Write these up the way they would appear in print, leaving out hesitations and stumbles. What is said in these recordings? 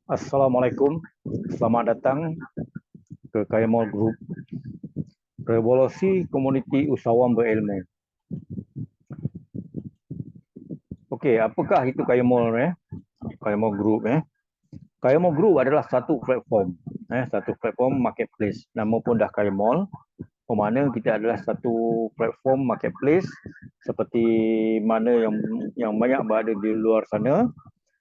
Assalamualaikum, selamat datang ke Kaya Mall Group, Revolusi Komuniti Usahawan Berilmu. Okey, apakah itu Kaya Mall Kaya Mall Group Kaya Mall Group adalah satu platform marketplace. Nama pun dah Kaya Mall, bermakna kita adalah satu platform marketplace seperti mana yang banyak berada di luar sana.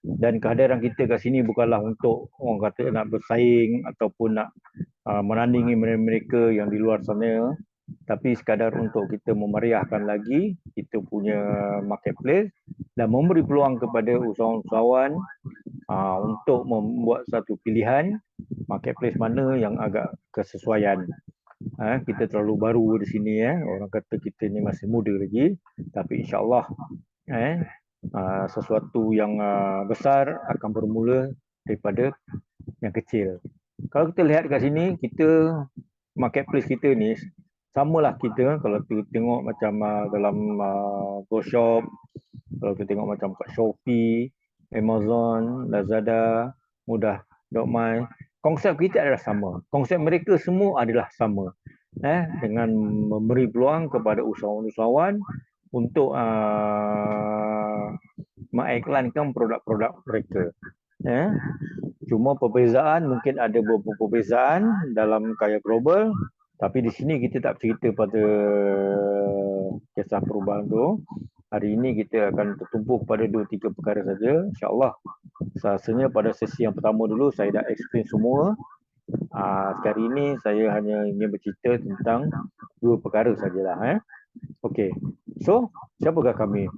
Dan kehadiran kita kat sini bukanlah untuk orang kata nak bersaing ataupun nak menandingi mereka yang di luar sana, tapi sekadar untuk kita memeriahkan lagi kita punya marketplace dan memberi peluang kepada usahawan-usahawan untuk membuat satu pilihan marketplace mana yang agak kesesuaian. Kita terlalu baru di sini, orang kata kita ni masih muda lagi, tapi insyaAllah sesuatu yang besar akan bermula daripada yang kecil. Kalau kita lihat kat sini, marketplace kita ni samalah kita kalau kita tengok macam dalam GoShop, kalau kita tengok macam kat Shopee, Amazon, Lazada, Mudah.my, konsep kita adalah sama. Konsep mereka semua adalah sama. Dengan memberi peluang kepada usahawan-usahawan untuk mengiklankan produk-produk mereka. Cuma perbezaan, mungkin ada beberapa perbezaan dalam Kaya Global, tapi di sini kita tak cerita pada kisah perubahan tu. Hari ini kita akan tertumpu pada 2-3 perkara saja. InsyaAllah, rasanya pada sesi yang pertama dulu saya dah explain semua. Sekali ini saya hanya ingin bercerita tentang 2 perkara sajalah. Okey, so siapakah kami?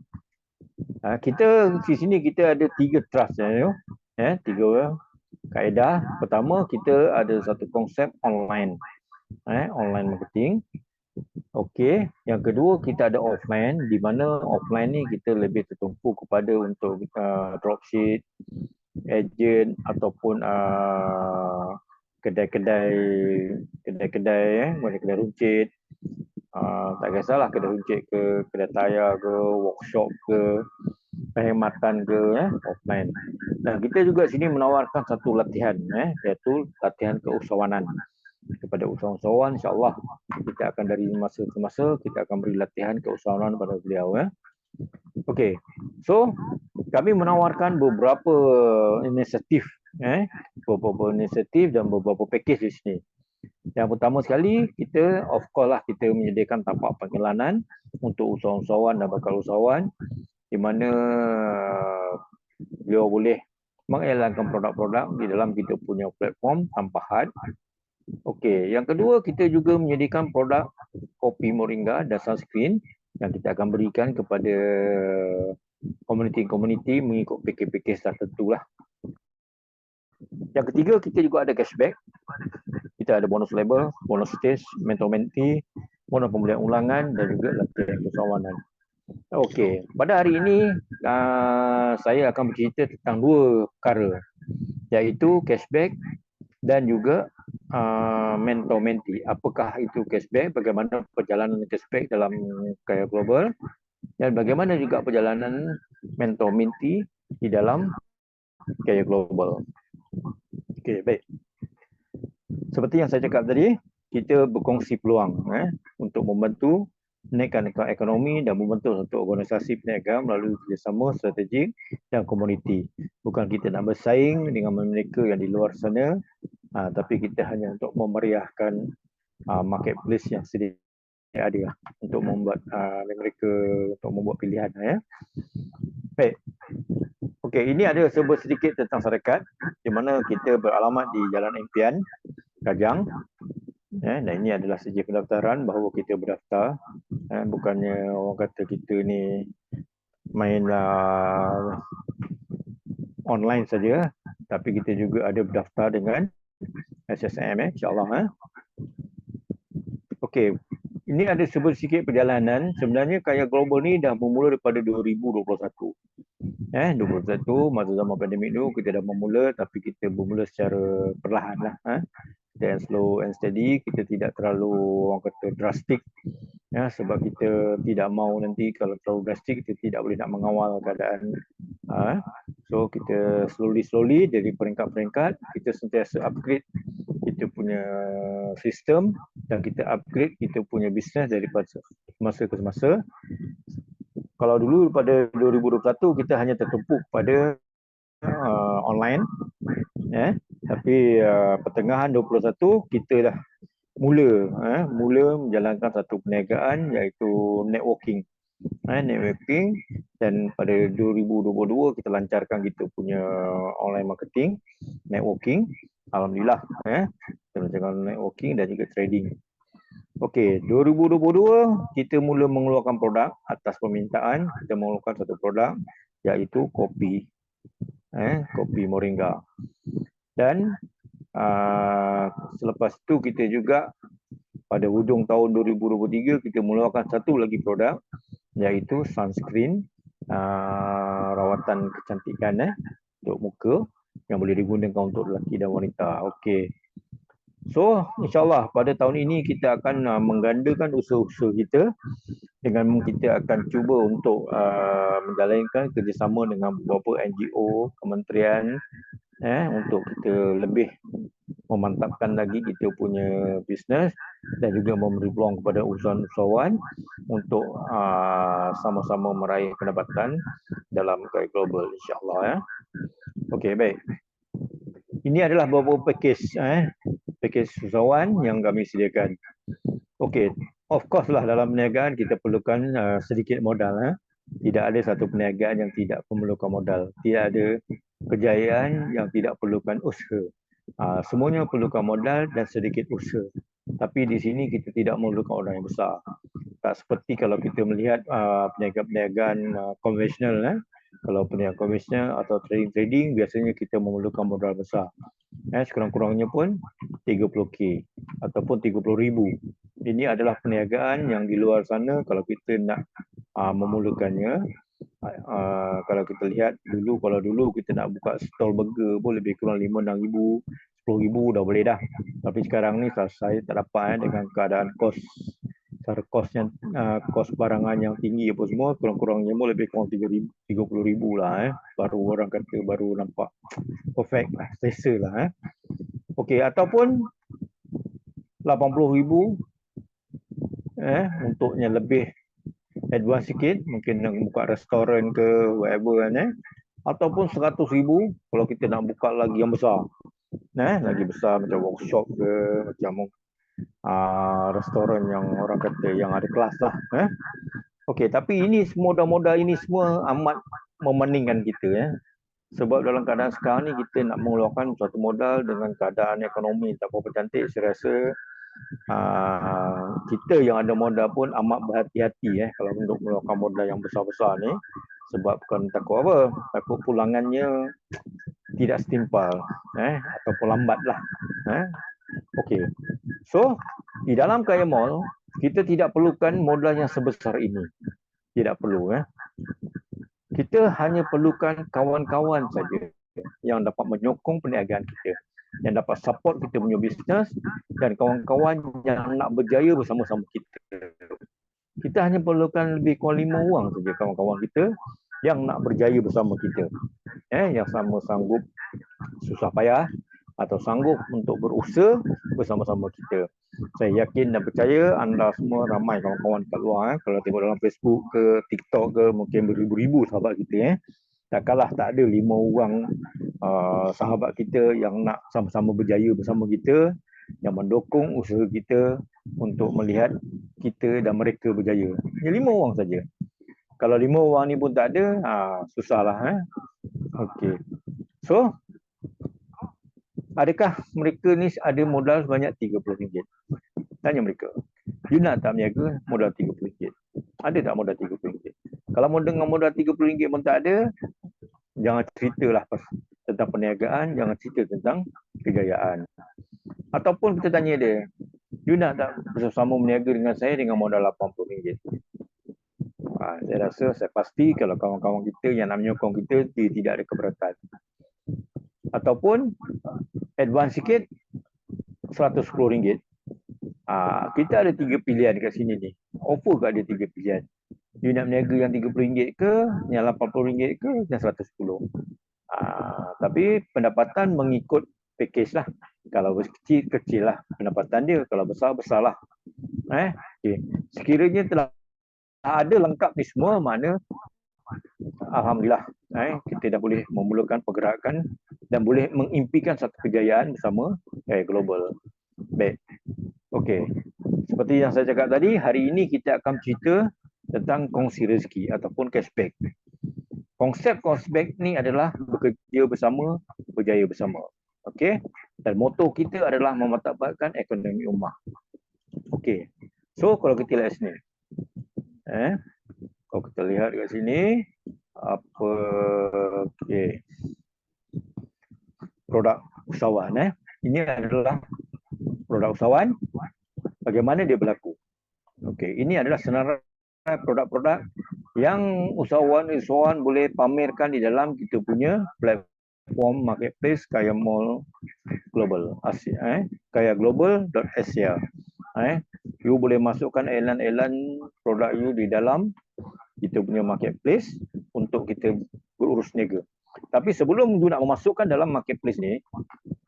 Kita di sini kita ada 3 trust, 3 kaedah. Pertama, kita ada satu konsep online, online marketing. Okey, yang kedua kita ada offline, di mana offline ni kita lebih tertumpu kepada untuk dropship, agent ataupun kedai-kedai kedai runcit. Tak kisahlah kedai runcit ke, kedai tayar ke, workshop ke, perkhidmatan ke, offline. Dan kita juga sini menawarkan satu latihan, iaitu latihan keusahawanan kepada usahawan-usahawan. InsyaAllah kita akan dari masa ke masa kita akan beri latihan keusahawanan pada beliau. Okey, so kami menawarkan beberapa inisiatif, beberapa inisiatif dan beberapa package di sini. Yang pertama sekali, kita of course lah kita menyediakan tapak pengiklanan untuk usahawan-usahawan dan bakal usahawan, di mana beliau boleh mengiklankan produk-produk di dalam kita punya platform tanpa had. Okey, yang kedua kita juga menyediakan produk kopi moringa dan sunscreen yang kita akan berikan kepada komuniti-komuniti mengikut pakej-pakej tertentu lah. Yang ketiga, kita juga ada cashback. Kita ada bonus label, bonus stage, mentor mentee, bonus pembelian ulangan dan juga latihan usahawanan. Okey, pada hari ini saya akan bercerita tentang 2 perkara, iaitu cashback dan juga mentor mentee. Apakah itu cashback, bagaimana perjalanan cashback dalam Kaya Global, dan bagaimana juga perjalanan mentor mentee di dalam Kaya Global. Okey, baik. Seperti yang saya cakap tadi, kita berkongsi peluang untuk membantu menaikkan ekonomi dan membentuk satu organisasi perniagaan melalui kerjasama strategik dan komuniti. Bukan kita nak bersaing dengan mereka yang di luar sana, tapi kita hanya untuk memeriahkan marketplace yang sedia ada untuk membuat mereka untuk membuat pilihan. Baik. Okey, ini ada sedikit tentang syarikat, di mana kita beralamat di Jalan Impian, Kajang. Dan ini adalah sejak pendaftaran bahawa kita berdaftar. Bukannya orang kata kita ni main online saja, tapi kita juga ada berdaftar dengan SSM, insyaAllah. Okey, ini ada sedikit perjalanan. Sebenarnya Kaya Global ni dah bermula daripada 2021. 2021, masa zaman pandemik tu kita dah memula, tapi kita bermula secara perlahan lah. Dan slow and steady, kita tidak terlalu orang kata drastik, sebab kita tidak mahu nanti kalau terlalu drastik kita tidak boleh nak mengawal keadaan So kita slowly dari peringkat-peringkat kita sentiasa upgrade kita punya sistem dan kita upgrade kita punya bisnes daripada masa ke semasa. Kalau dulu pada 2021 kita hanya tertumpu pada online, tapi pertengahan 2021 kita dah mula menjalankan satu perniagaan iaitu networking. Dan pada 2022 kita lancarkan kita punya online marketing, networking. Alhamdulillah, kita lancarkan networking dan juga trading. Okey, 2022 kita mula mengeluarkan produk atas permintaan. Kita mengeluarkan satu produk iaitu kopi, kopi moringa. Dan selepas itu kita juga pada hujung tahun 2023 kita mengeluarkan satu lagi produk iaitu sunscreen, rawatan kecantikan untuk muka yang boleh digunakan untuk lelaki dan wanita. Okey. So, insyaAllah pada tahun ini kita akan menggandakan usaha-usaha kita dengan kita akan cuba untuk menjalankan kerjasama dengan beberapa NGO, kementerian untuk kita lebih memantapkan lagi kita punya bisnes dan juga memberi peluang kepada usahawan-usahawan untuk sama-sama meraih pendapatan dalam kaya global, insyaAllah. Okey, baik. Ini adalah beberapa pakej usahawan yang kami sediakan. Okey, of course lah dalam perniagaan kita perlukan sedikit modal. Tidak ada satu perniagaan yang tidak memerlukan modal. Tidak ada kejayaan yang tidak perlukan usaha. Semuanya perlukan modal dan sedikit usaha. Tapi di sini kita tidak memerlukan modal yang besar. Tak seperti kalau kita melihat perniagaan konvensional. Kalau perniagaan konvensional atau trading biasanya kita memerlukan modal besar. Sekurang-kurangnya pun 30K ataupun 30,000. Ini adalah perniagaan yang di luar sana kalau kita nak memulakannya. Kalau kita lihat dulu, kalau dulu kita nak buka stall burger pun lebih kurang 5-6,000, 10,000 dah boleh dah. Tapi sekarang ni saya tak dapat dengan keadaan kos barangan yang tinggi apa semua, kurang-kurangnya pun lebih kurang 30,000 lah. Baru orang kata baru nampak perfect lah, selesa lah. Okey, ataupun 80,000 untuknya lebih advance sikit, mungkin nak buka restoran ke whatever ataupun 100,000 kalau kita nak buka lagi yang besar, lagi besar macam workshop ke, macam restoran yang orang kata yang ada kelas lah. Okey, tapi ini semua modal ini semua amat memeningkan kita. Sebab dalam keadaan sekarang ni kita nak mengeluarkan suatu modal dengan keadaan ekonomi tak berapa cantik, saya rasa kita yang ada modal pun amat berhati-hati kalau untuk mengeluarkan modal yang besar-besar ni. Sebab bukan takut apa, takut pulangannya tidak setimpal ataupun lambat lah. Okey, so di dalam Kaya Mall kita tidak perlukan modal yang sebesar ini, tidak perlu. Kita hanya perlukan kawan-kawan saja yang dapat menyokong perniagaan kita, yang dapat support kita punya bisnes, dan kawan-kawan yang nak berjaya bersama-sama kita. Kita hanya perlukan lebih kurang 5 orang saja kawan-kawan kita yang nak berjaya bersama kita, yang sama sanggup susah payah atau sanggup untuk berusaha bersama-sama kita. Saya yakin dan percaya anda semua ramai kawan-kawan kat luar. Kalau tengok dalam Facebook ke TikTok ke, mungkin beribu-ribu sahabat kita. Takkanlah tak ada 5 orang sahabat kita yang nak sama-sama berjaya bersama kita, yang mendukung usaha kita untuk melihat kita dan mereka berjaya. Hanya 5 orang saja. Kalau 5 orang ni pun tak ada, susahlah. Okey. So, adakah mereka ni ada modal sebanyak RM30? Tanya mereka. You nak tak berniaga modal RM30? Ada tak modal RM30? Kalau dengan modal RM30 pun tak ada, jangan ceritalah tentang perniagaan, jangan cerita tentang kejayaan. Ataupun kita tanya dia, you nak tak bersama berniaga dengan saya dengan modal RM80? Saya rasa, saya pasti kalau kawan-kawan kita yang nak menyokong kita, dia tidak ada keberatan. Ataupun advance sikit RM110. Kita ada 3 pilihan kat sini ni. Offer kat dia 3 pilihan. You nak berniaga yang RM30 ke, yang RM80 ke, yang RM110. Tapi pendapatan mengikut package lah. Kalau kecil, kecil lah pendapatan dia. Kalau besar, besar lah. Okay. Sekiranya telah ada lengkap ni semua, mana alhamdulillah kita dah boleh memulakan pergerakan dan boleh mengimpikan satu kejayaan bersama global. Baik. Okey. Seperti yang saya cakap tadi, hari ini kita akan cerita tentang kongsi rezeki ataupun cashback. Konsep cashback ni adalah bekerja bersama, berjaya bersama. Okey. Dan moto kita adalah memanfaatkan ekonomi ummah. Okey. So kalau kita lihat sini. Kalau kita lihat kat sini apa okey. Produk usahawan Ini adalah produk usahawan. Bagaimana dia berlaku? Okey, ini adalah senarai produk-produk yang usahawan boleh pamerkan di dalam kita punya platform marketplace Kaya Mall Global Asia, kayaglobal.asia. You boleh masukkan iklan-iklan produk you di dalam kita punya marketplace untuk kita berurus niaga. Tapi sebelum you nak memasukkan dalam marketplace ni,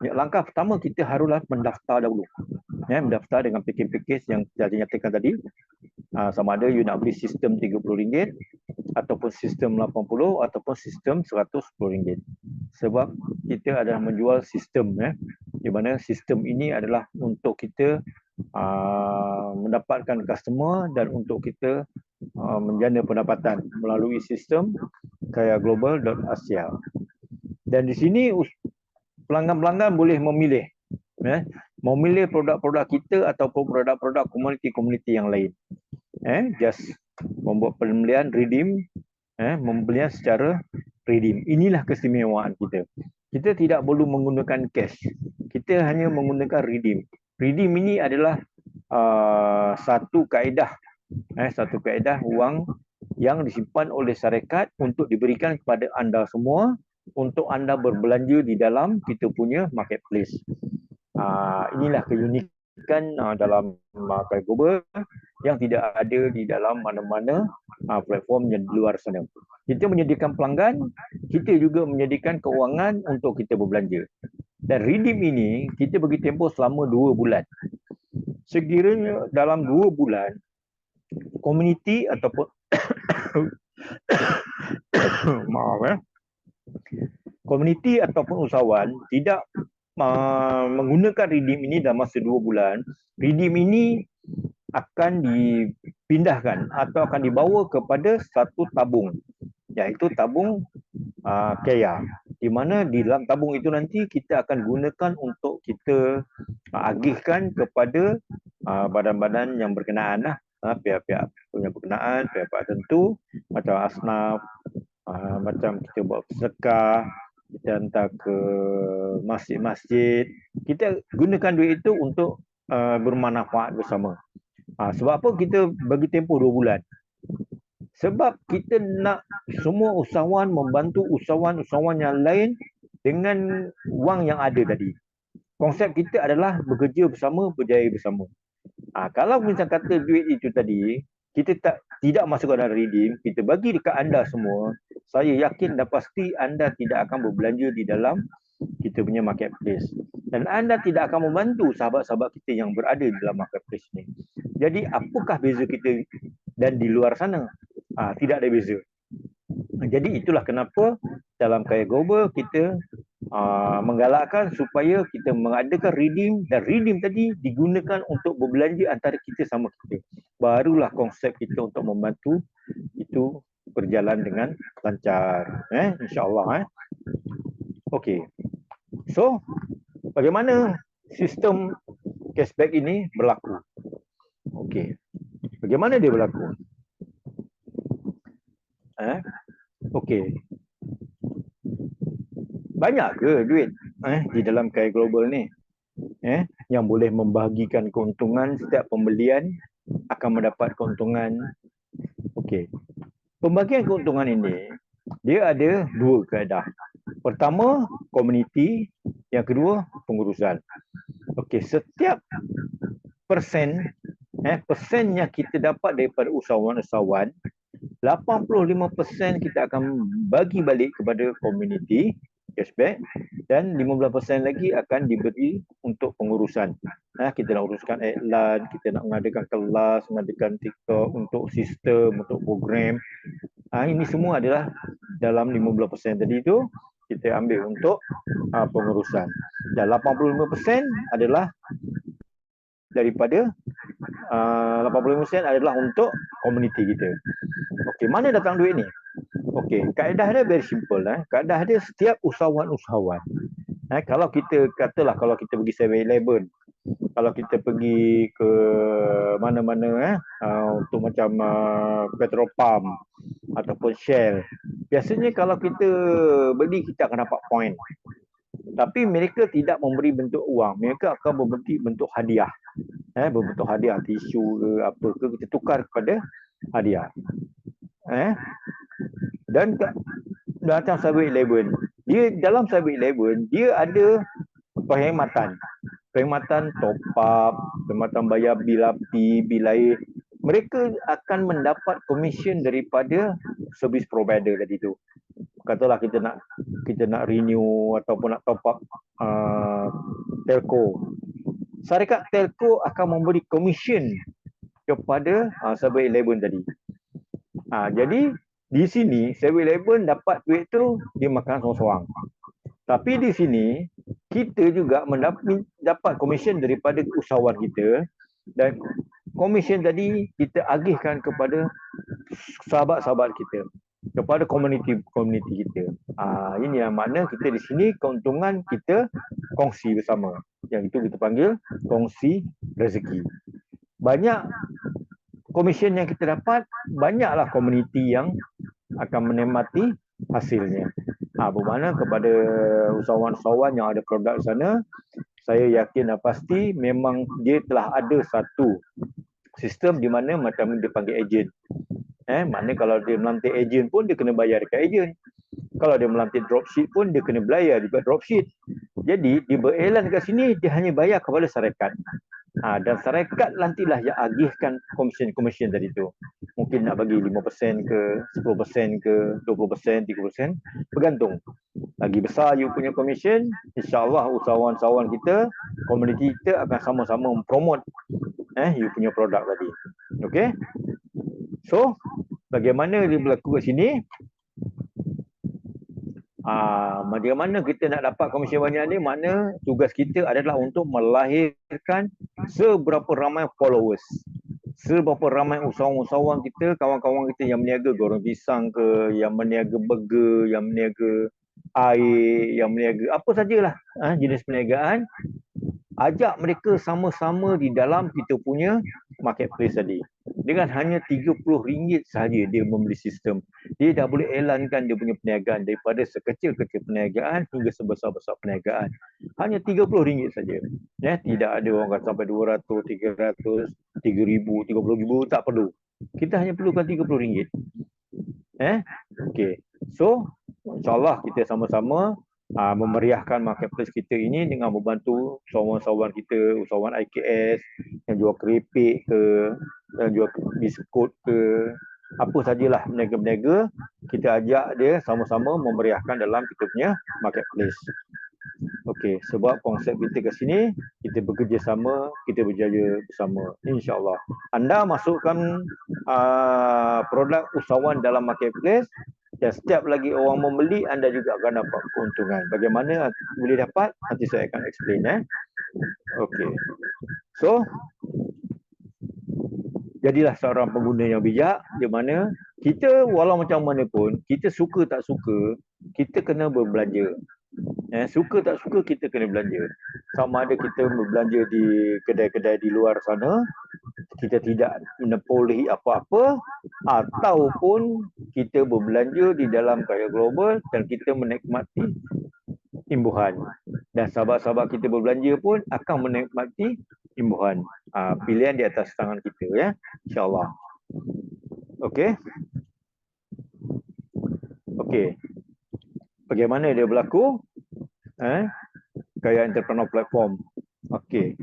langkah pertama kita haruslah mendaftar dahulu. Mendaftar dengan package-package yang saya nyatakan tadi. Sama ada you nak beli sistem RM30 ataupun sistem RM80 ataupun sistem RM110. Sebab kita adalah menjual sistem di mana sistem ini adalah untuk kita mendapatkan customer dan untuk kita menjana pendapatan melalui sistem kayaglobal.asia. Dan di sini pelanggan-pelanggan boleh memilih memilih produk-produk kita ataupun produk-produk komuniti-komuniti yang lain. Just membuat pembelian redeem, pembelian secara redeem. Inilah keistimewaan kita. Kita tidak perlu menggunakan cash. Kita hanya menggunakan redeem. Redeem ini adalah satu kaedah wang yang disimpan oleh syarikat untuk diberikan kepada anda semua untuk anda berbelanja di dalam kita punya marketplace. Inilah keunikan dalam Kaya Global yang tidak ada di dalam mana-mana platform yang di luar sana. Kita menyediakan pelanggan, kita juga menyediakan keuangan untuk kita berbelanja. Dan redeem ini kita bagi tempoh selama 2 bulan. Sekiranya dalam 2 bulan komuniti ataupun komuniti ataupun usahawan tidak menggunakan redeem ini dalam masa 2 bulan, redeem ini akan dipindahkan atau akan dibawa kepada satu tabung, iaitu tabung Kaya, di mana di dalam tabung itu nanti kita akan gunakan untuk kita agihkan kepada badan-badan yang berkenaan pihak-pihak punya berkenaan, pihak-pihak tertentu macam asnaf, macam kita buat sedekah, kita hantar ke masjid-masjid. Kita gunakan duit itu untuk bermanfaat bersama. Sebab apa kita bagi tempoh 2 bulan? Sebab kita nak semua usahawan membantu usahawan-usahawan yang lain dengan wang yang ada tadi. Konsep kita adalah bekerja bersama, berjaya bersama. Kalau misalnya kata duit itu tadi, kita tidak masuk ke dalam redeem, kita bagi dekat anda semua, saya yakin dan pasti anda tidak akan berbelanja di dalam kita punya marketplace. Dan anda tidak akan membantu sahabat-sahabat kita yang berada di dalam marketplace ni. Jadi apakah beza kita dan di luar sana? Tidak ada beza. Jadi itulah kenapa dalam Kaya Global kita menggalakkan supaya kita mengadakan redeem, dan redeem tadi digunakan untuk berbelanja antara kita sama kita. Barulah konsep kita untuk membantu itu berjalan dengan lancar. InsyaAllah. Okey. So, bagaimana sistem cashback ini berlaku? Okey. Bagaimana dia berlaku? Okey. Banyak ke duit di dalam Kaya Global ni? Yang boleh membahagikan keuntungan, setiap pembelian akan mendapat keuntungan. Okey. Pembagian keuntungan ini dia ada 2 kaedah. Pertama, komuniti, yang kedua, pengurusan. Okey, setiap persen yang kita dapat daripada usahawan-usahawan, 85% kita akan bagi balik kepada komuniti cashback, dan 15% lagi akan diberi untuk pengurusan. Kita nak uruskan iklan, kita nak mengadakan kelas, mengadakan TikTok, untuk sistem, untuk program. Ini semua adalah dalam 15% tadi itu kita ambil untuk pengurusan. Dan 85% adalah daripada 85% adalah untuk komuniti kita. Okey, mana datang duit ni? Okey, kaedah dia very simple. Kaedah dia setiap usahawan-usahawan. Kalau kita katalah kalau kita pergi 7-Eleven, kalau kita pergi ke mana-mana untuk macam Petropam ataupun Shell, biasanya kalau kita beli kita akan dapat point. Tapi mereka tidak memberi bentuk wang, mereka akan memberi bentuk hadiah. Berbentuk hadiah tisu ke apa ke, kita tukar kepada hadiah. Dan macam 7-Eleven, dia dalam 7-Eleven dia ada perkhidmatan top up, perkhidmatan bayar bil api, bil air. Mereka akan mendapat komisen daripada service provider tadi tu. Katalah kita nak renew ataupun nak top up telco. Syarikat telco akan memberi komisen kepada 7-Eleven tadi. Jadi di sini 7-Eleven dapat duit tu dia makan seorang-seorang. Tapi di sini kita juga dapat komisen daripada usahawan kita, dan komisen tadi kita agihkan kepada sahabat-sahabat kita, kepada komuniti kita. Ini yang mana kita di sini keuntungan kita kongsi bersama. Yang itu kita panggil kongsi rezeki. Banyak komisen yang kita dapat, banyaklah komuniti yang akan menikmati hasilnya. Bermakna kepada usahawan-usahawan yang ada produk di sana, saya yakin dan pasti memang dia telah ada satu sistem di mana macam dia panggil ejen. Maknanya kalau dia melantik ejen pun dia kena bayar dekat ejen. Kalau dia melantik dropship pun dia kena bayar juga dropship. Jadi dia berelan dekat sini, dia hanya bayar kepada syarikat. Dan syarikat nantilah yang agihkan komisen tadi tu. Mungkin nak bagi 5% ke, 10% ke, 20%, 30%, bergantung. Lagi besar you punya komisen, insya-Allah usahawan-usahawan kita, komuniti kita akan sama-sama mempromot you punya produk tadi. Okey? So, bagaimana dia berlaku kat sini? Bagaimana kita nak dapat komisen banyak ni? Makna tugas kita adalah untuk melahirkan seberapa ramai followers, seberapa ramai usahawan-usahawan kita, kawan-kawan kita yang meniaga goreng pisang ke, yang meniaga burger, yang meniaga air, yang meniaga apa sajalah jenis perniagaan. Ajak mereka sama-sama di dalam kita punya marketplace tadi. Dengan hanya RM30 sahaja dia membeli sistem. Dia dah boleh elankan dia punya perniagaan daripada sekecil-kecil perniagaan hingga sebesar-besar perniagaan. Hanya RM30 saja. Tidak ada orang kata sampai 200, 300, 3,000, 30,000, tak perlu. Kita hanya perlukan RM30. Okey. So, insya-Allah kita sama-sama memeriahkan marketplace kita ini dengan membantu usahawan-usahawan kita, usahawan IKS yang jual keripik ke, yang jual biskut ke, apa sajalah peniaga-peniaga, kita ajak dia sama-sama memeriahkan dalam kita punya marketplace. Okey, sebab konsep kita kat sini, kita bekerjasama, kita berjaya bersama, insya-Allah. Anda masukkan produk usahawan dalam marketplace, dan setiap lagi orang membeli, anda juga akan dapat keuntungan. Bagaimana boleh dapat? Nanti saya akan explain. Okey. So, jadilah seorang pengguna yang bijak, di mana kita walau macam mana pun, kita suka tak suka, kita kena berbelanja. Suka tak suka kita kena belanja. Sama ada kita berbelanja di kedai-kedai di luar sana, kita tidak menepolehi apa-apa, ataupun kita berbelanja di dalam karya global dan kita menikmati imbuhan. Dan sahabat-sahabat kita berbelanja pun akan menikmati imbuhan. Pilihan di atas tangan kita, ya, insya-Allah. Okey. Okey. Bagaimana dia berlaku? Gaya entrepreneur platform. Okey.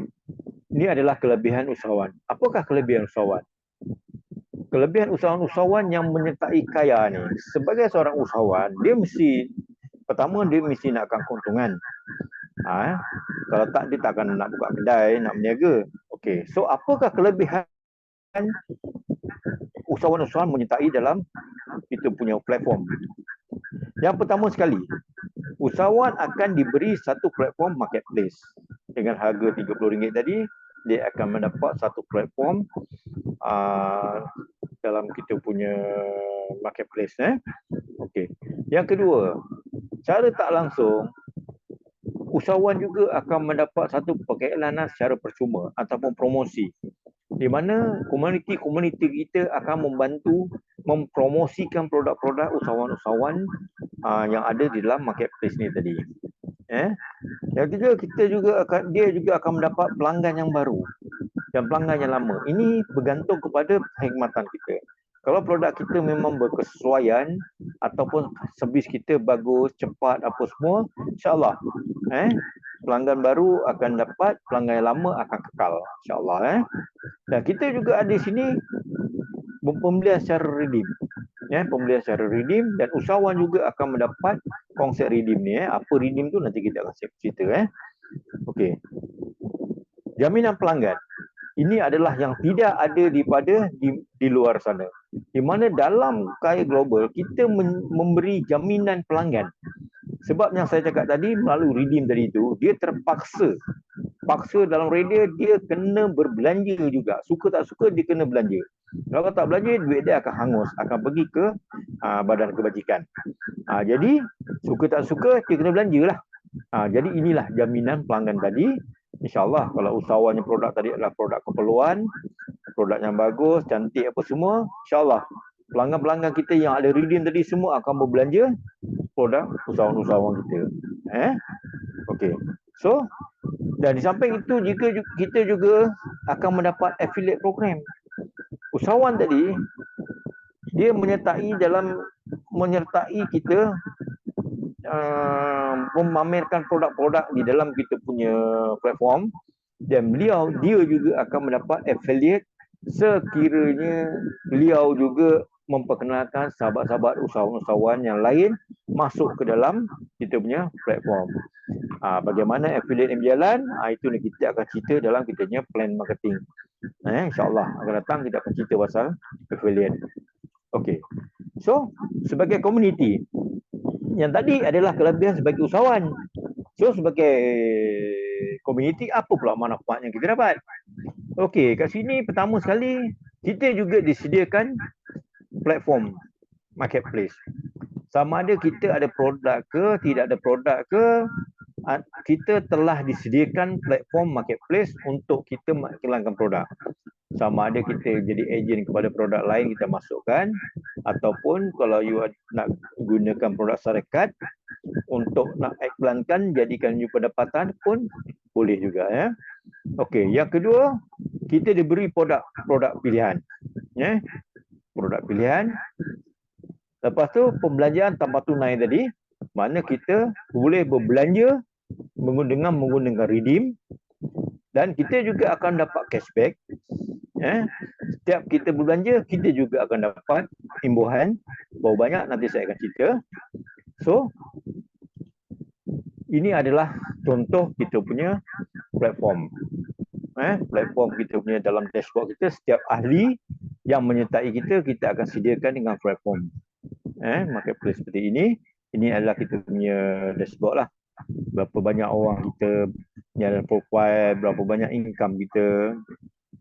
Ini adalah kelebihan usahawan. Apakah kelebihan usahawan? Kelebihan usahawan-usahawan yang menyertai kaya ni, sebagai seorang usahawan, dia mesti Pertama, dia mesti nakkan keuntungan. Kalau tak, dia tak akan nak buka kedai, nak berniaga. Okey, so apakah kelebihan usahawan-usahawan menyertai dalam kita punya platform? Yang pertama sekali, usahawan akan diberi satu platform marketplace. Dengan harga RM30 tadi, dia akan mendapat satu platform dalam kita punya marketplace. Okey. Yang kedua, cara tak langsung, usahawan juga akan mendapat satu perkhidmatan secara percuma ataupun promosi, di mana komuniti kita akan membantu mempromosikan produk-produk usahawan-usahawan yang ada di dalam marketplace ni tadi. Yang ketiga, dia juga akan mendapat pelanggan yang baru dan pelanggan yang lama. Ini bergantung kepada perkhidmatan kita. Kalau produk kita memang berkesesuaian ataupun servis kita bagus, cepat, apa semua, insyaAllah pelanggan baru akan dapat, pelanggan yang lama akan kekal, insyaAllah. Dan kita juga ada di sini pembelian secara redeem. Pembelian secara redeem, dan usahawan juga akan mendapat konsep redeem ni. Apa redeem tu nanti kita akan cerita. Okey. Jaminan pelanggan. Ini adalah yang tidak ada di luar sana. Di mana dalam kaya global, kita memberi jaminan pelanggan. Sebab yang saya cakap tadi, melalui redeem tadi itu, dia terpaksa. Paksa dalam radio, dia kena berbelanja juga. Suka tak suka, dia kena belanja. Kalau tak belanja, duit dia akan hangus. Akan pergi ke badan kebajikan. Jadi, suka tak suka, dia kena belanja lah. Jadi inilah jaminan pelanggan tadi. InsyaAllah kalau usahawannya produk tadi adalah produk keperluan, produk yang bagus, cantik apa semua, insyaAllah pelanggan-pelanggan kita yang ada redeem tadi semua akan berbelanja produk usahawan-usahawan kita. Okey. So, dan di samping itu, jika kita juga akan mendapat affiliate program. Usahawan tadi, dia menyertai kita memamerkan produk-produk di dalam kita punya platform, dan dia juga akan mendapat affiliate sekiranya beliau juga memperkenalkan sahabat-sahabat usahawan-usahawan yang lain masuk ke dalam kita punya platform. Bagaimana affiliate yang berjalan, itu kita akan cerita dalam kita punya plan marketing. InsyaAllah akan datang kita akan cerita pasal affiliate. Okey. So, sebagai komuniti, yang tadi adalah kelebihan sebagai usahawan. So, sebagai komuniti, apa pula manfaat yang kita dapat? Okey, kat sini pertama sekali, kita juga disediakan platform marketplace. Sama ada kita ada produk ke, tidak ada produk ke, kita telah disediakan platform marketplace untuk kita mengelangkan produk. Sama ada kita jadi ejen kepada produk lain kita masukkan, ataupun kalau you nak gunakan produk syarikat untuk nak iklankan, jadikan you pendapatan pun boleh juga. Okey, yang kedua, kita diberi produk pilihan. Produk pilihan. Lepas tu pembelanjaan tanpa tunai tadi, mana kita boleh berbelanja dengan menggunakan redeem, dan kita juga akan dapat cashback. Setiap kita berbelanja, kita juga akan dapat imbuhan. Berapa banyak nanti saya akan cerita. So, ini adalah contoh kita punya platform. Platform kita punya dalam dashboard kita, setiap ahli yang menyertai kita, kita akan sediakan dengan platform. Marketplace seperti ini. Ini adalah kita punya dashboard lah. Berapa banyak orang kita yang ada profile, berapa banyak income kita.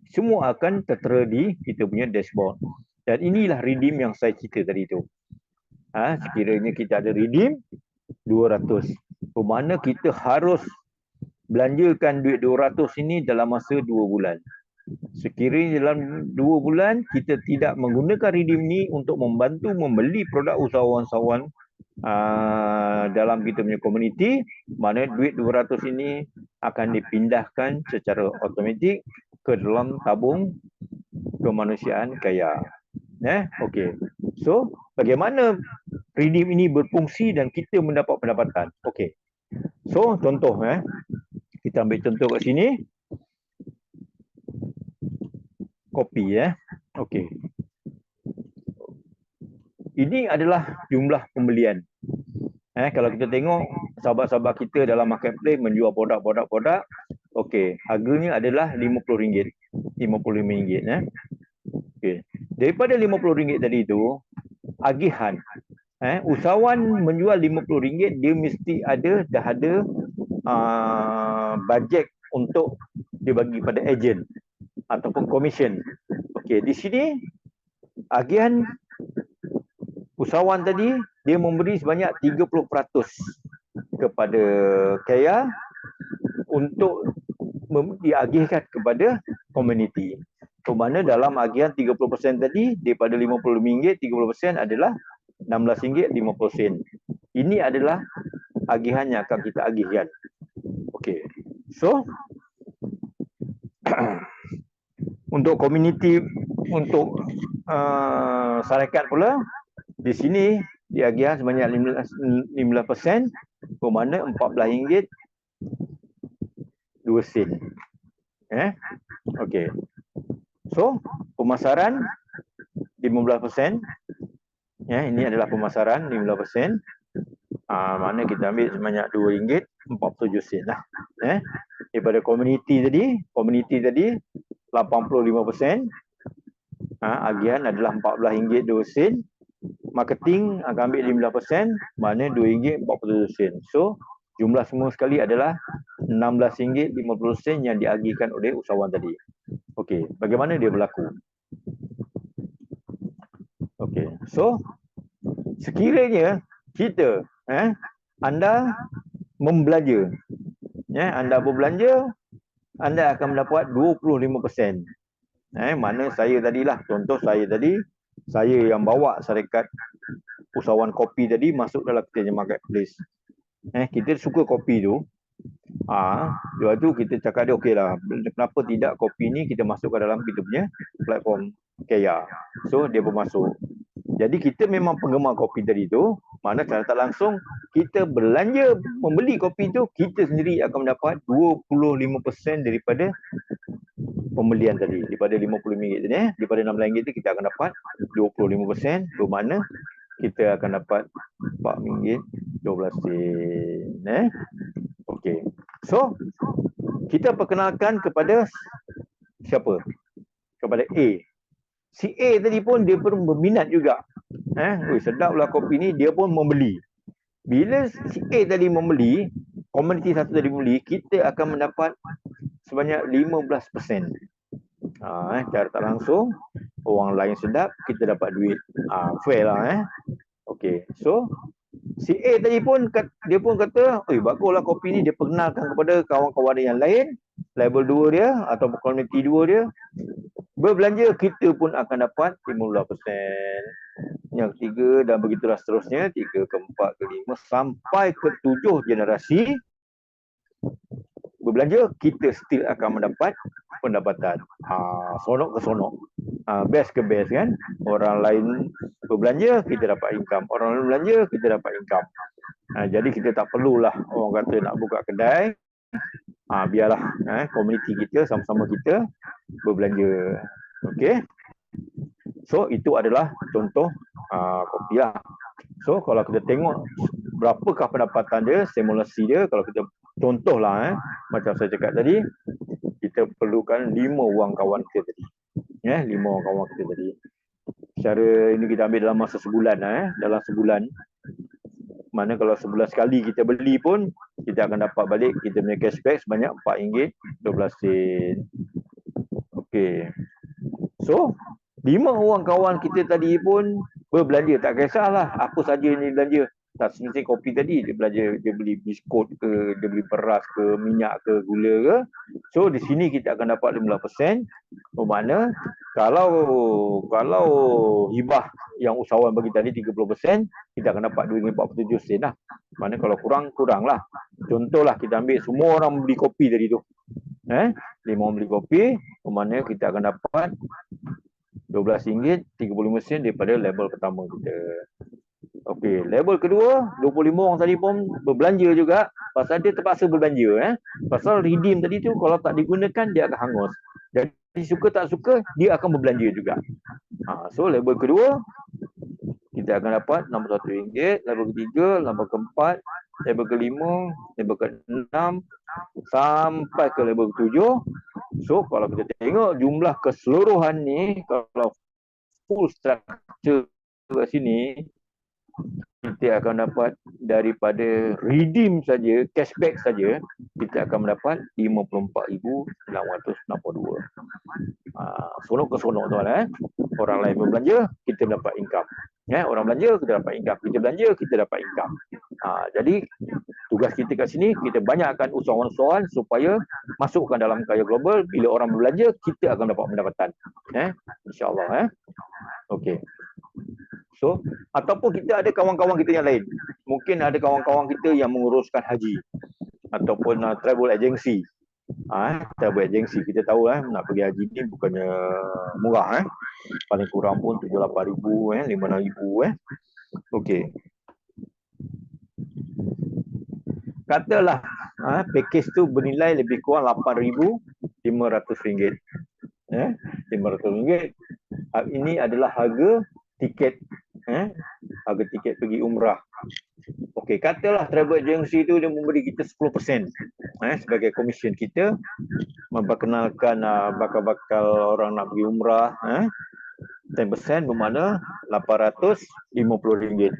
Semua akan tertera di kita punya dashboard. Dan inilah redeem yang saya cerita tadi tu. Sekiranya kita ada redeem 200. Bermakna kita harus belanjakan duit 200 ini dalam masa 2 bulan. Sekiranya dalam 2 bulan kita tidak menggunakan redeem ni untuk membantu membeli produk usahawan-usahawan dalam kita punya komuniti, mana duit 200 ini akan dipindahkan secara automatik ke dalam tabung kemanusiaan kaya. Okey. So, bagaimana redeem ini berfungsi dan kita mendapat pendapatan? Okey. So, contoh kita ambil contoh kat sini. Kopi Okey. Ini adalah jumlah pembelian. Kalau kita tengok sahabat-sahabat kita dalam marketplace menjual produk-produk, okey, harganya adalah RM50, RM55. Okey. Daripada RM50 tadi tu, agihan. Usahawan menjual RM50, dia mesti dah ada bajet untuk dia bagi pada ejen ataupun komisen. Okey, di sini agihan usahawan tadi dia memberi sebanyak 30% kepada KAIA untuk diagihkan kepada komuniti. Bermakna dalam agihan 30% tadi daripada RM50, 30% adalah RM16.50. Ini adalah agihan yang akan kita agihkan. Okey. So untuk komuniti, untuk syarikat pula, di sini diagihan sebanyak 15%, bermakna RM14.02. Okey. So, pemasaran 15%. Ini adalah pemasaran 15%. Mana kita ambil sebanyak RM2.47 lah. Daripada komuniti tadi 85%. Agihan adalah RM14.02. Marketing akan ambil 15%, mana RM2.47. So, jumlah semua sekali adalah RM16.50 yang diagihkan oleh usahawan tadi. Okey, bagaimana dia berlaku? Okey, so sekiranya kita, anda membelanja, anda berbelanja, anda akan mendapat 25%. Mana saya tadilah, contoh saya tadi, saya yang bawa syarikat usahawan kopi tadi masuk dalam kita marketplace. Kita suka kopi tu. Lepas tu kita cakap dia okeylah, kenapa tidak kopi ni kita masukkan dalam kita punya platform KAIA. So dia pun masuk. Jadi kita memang penggemar kopi tadi tu, mana secara tak langsung kita belanja membeli kopi tu, kita sendiri akan mendapat 25% daripada pembelian tadi. Daripada RM50 tadi, daripada RM16 tu kita akan dapat 25%, bermakna kita akan dapat RM4.12. Okey. So, kita perkenalkan kepada siapa? Kepada A. Si A tadi pun dia pun berminat juga. Sedaplah kopi ni, dia pun membeli. Bila si A tadi membeli, komuniti satu tadi membeli, kita akan mendapat sebanyak 15%. Cara tak langsung, orang lain sedap, kita dapat duit. Fair lah. Okey, so si A tadi pun dia pun kata, baguslah kopi ni, dia perkenalkan kepada kawan-kawan yang lain, level 2 dia atau komuniti 2 dia. Berbelanja, kita pun akan dapat 15%. Yang ketiga dan begitulah seterusnya, 3 ke 4 ke 5 sampai ke 7 generasi berbelanja, kita still akan mendapat pendapatan. Sonok ke sonok. Best ke best kan. Orang lain berbelanja, kita dapat income. Orang lain belanja, kita dapat income. Jadi kita tak perlulah orang kata nak buka kedai. Biarlah komuniti kita, sama-sama kita berbelanja. Okey. So itu adalah contoh kopi lah. So kalau kita tengok berapakah pendapatan dia, simulasi dia, kalau kita contohlah macam saya cakap tadi, kita perlukan 5 orang kawan kita tadi. 5 orang kawan kita tadi. Secara ini kita ambil dalam masa sebulan dalam sebulan. Mana kalau sebulan sekali kita beli pun, kita akan dapat balik kita punya cashback sebanyak RM4.12. Okey. So 5 orang kawan kita tadi pun berbelanja, tak kisahlah apa saja ni belanja. Tak semestinya kopi tadi, dia belanja, dia beli biskut ke, dia beli beras ke, minyak ke, gula ke. So di sini kita akan dapat 15%. Bermakna kalau hibah yang usahawan bagi tadi 30%, kita akan dapat RM2.47 lah. Mana kalau kurang lah. Contohlah kita ambil semua orang beli kopi tadi tu. 5 orang beli kopi, bermakna kita akan dapat RM12.35 daripada level pertama kita. Okey, level kedua, 25 orang tadi pun berbelanja juga. Pasal dia terpaksa berbelanja. Pasal redeem tadi tu kalau tak digunakan, dia akan hangus. Jadi suka tak suka, dia akan berbelanja juga. So level kedua, kita akan dapat RM61, level ketiga, level keempat, level kelima, level keenam, sampai ke level ketujuh. So, kalau kita tengok jumlah keseluruhan ni, kalau full structure kat sini, kita akan dapat daripada redeem saja, cashback saja, kita akan mendapat 54,962. Sonok ke sonok tuan. Orang lain berbelanja, kita dapat income. Orang belanja, kita dapat income. Kita belanja, kita dapat income. Jadi, tugas kita kat sini, kita banyakkan usahawan-usahawan supaya masukkan dalam kaya global. Bila orang berbelanja, kita akan dapat pendapatan. InsyaAllah. Okey. So, ataupun kita ada kawan-kawan kita yang lain. Mungkin ada kawan-kawan kita yang menguruskan haji ataupun travel agency. Travel agency kita tahu nak pergi haji ni bukannya murah paling kurang pun 78,000 56,000 Okey. Katalah package tu bernilai lebih kurang RM8,500. RM500. Ini adalah harga tiket harga tiket pergi umrah. Okey, katalah travel agency tu dia memberi kita 10% sebagai komisen kita memperkenalkan bakal-bakal orang nak pergi umrah 10% bermakna RM850.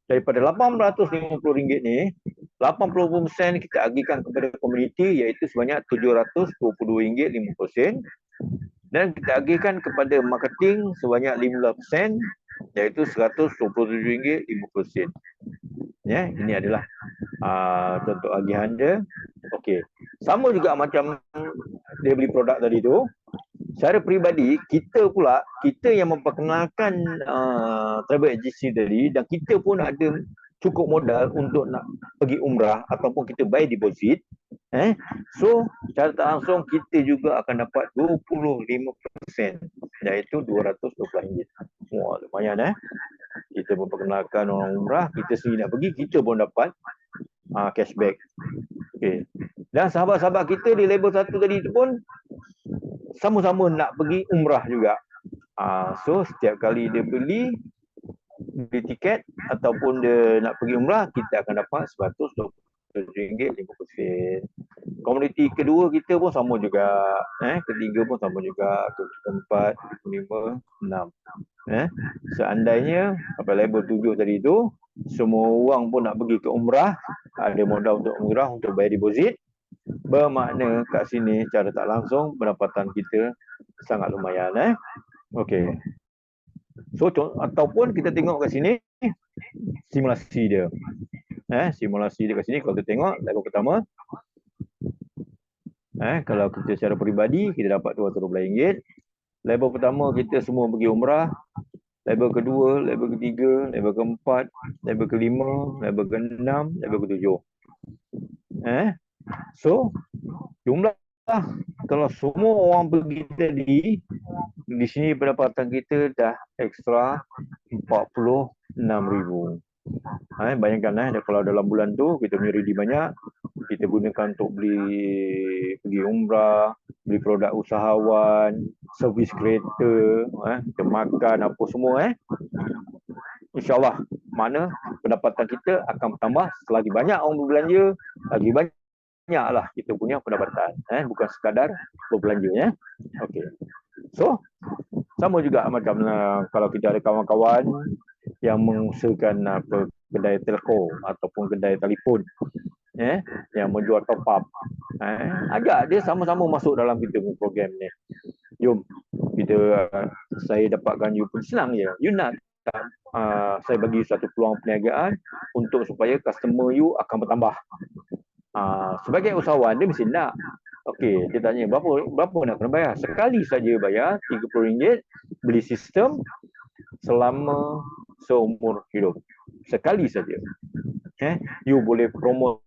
Daripada RM850 ni, 80% kita agihkan kepada komuniti iaitu sebanyak RM722.50 dan kita agihkan kepada marketing sebanyak 15% iaitu RM127.50. Ini adalah contoh agihan dia. Okey. Sama juga macam dia beli produk tadi tu. Secara peribadi, kita yang memperkenalkan travel agency tadi dan kita pun ada cukup modal untuk nak pergi umrah ataupun kita bayar deposit. So, secara tak langsung kita juga akan dapat 25% iaitu RM212. Wah, lumayan kita memperkenalkan orang umrah, kita sendiri nak pergi, kita pun dapat cashback. Okay. Dan sahabat-sahabat kita di level 1 tadi tu pun sama-sama nak pergi umrah juga. So, setiap kali dia beli tiket ataupun dia nak pergi umrah, kita akan dapat RM127.50. Komuniti kedua kita pun sama juga. Ketiga pun sama juga. Keempat, kelima, enam. Seandainya pada level 7 tadi tu, semua orang pun nak pergi ke umrah, ada modal untuk umrah, untuk bayar deposit, bermakna kat sini cara tak langsung pendapatan kita sangat lumayan. Okey. So, ataupun kita tengok kat sini simulasi dia. Simulasi dia kat sini kalau kita tengok level pertama. Kalau kita secara peribadi kita dapat RM212. Level pertama kita semua pergi umrah. Level kedua, level ketiga, level keempat, level kelima, level keenam, level ketujuh. So, jumlah kalau semua orang pergi tadi, di sini pendapatan kita dah ekstra RM46,000. Bayangkan kalau dalam bulan tu kita punya ready banyak, kita gunakan untuk pergi umrah, beli produk usahawan, servis kereta, kita makan apa semua InsyaAllah mana pendapatan kita akan bertambah selagi banyak orang berbelanja, lagi banyaklah kita punya pendapatan, bukan sekadar berbelanja. Okey. So, sama juga macam kalau kita ada kawan-kawan yang mengusahakan kedai telco ataupun kedai telefon yang menjual top up, agak dia sama-sama masuk dalam kita punya program ni. Jom kita saya dapatkan you pun senang je. You nak saya bagi satu peluang perniagaan untuk supaya customer you akan bertambah. Sebagai usahawan dia mesti nak. Okey, dia tanya berapa nak kena bayar? Sekali saja bayar RM30 beli sistem selama seumur hidup. Sekali saja. You boleh promote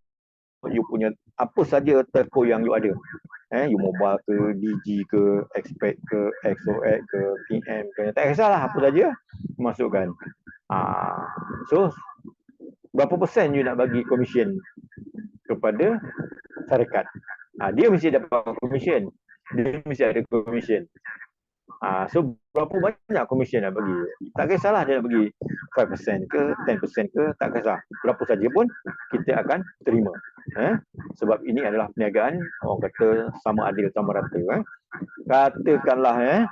you punya apa saja telco yang you ada. You mobile ke, Digi ke, Expect ke, XOX ke, PM ke, tak kisahlah apa saja masukkan. So, berapa persen you nak bagi komisen kepada syarikat? Dia mesti dapat komisen. Dia mesti ada komisen. So, berapa banyak komisen nak bagi? Tak kisahlah dia nak bagi 5% ke 10% ke, tak kisah. Berapa saja pun kita akan terima. Sebab ini adalah perniagaan, orang kata sama adil, sama rata. Katakanlah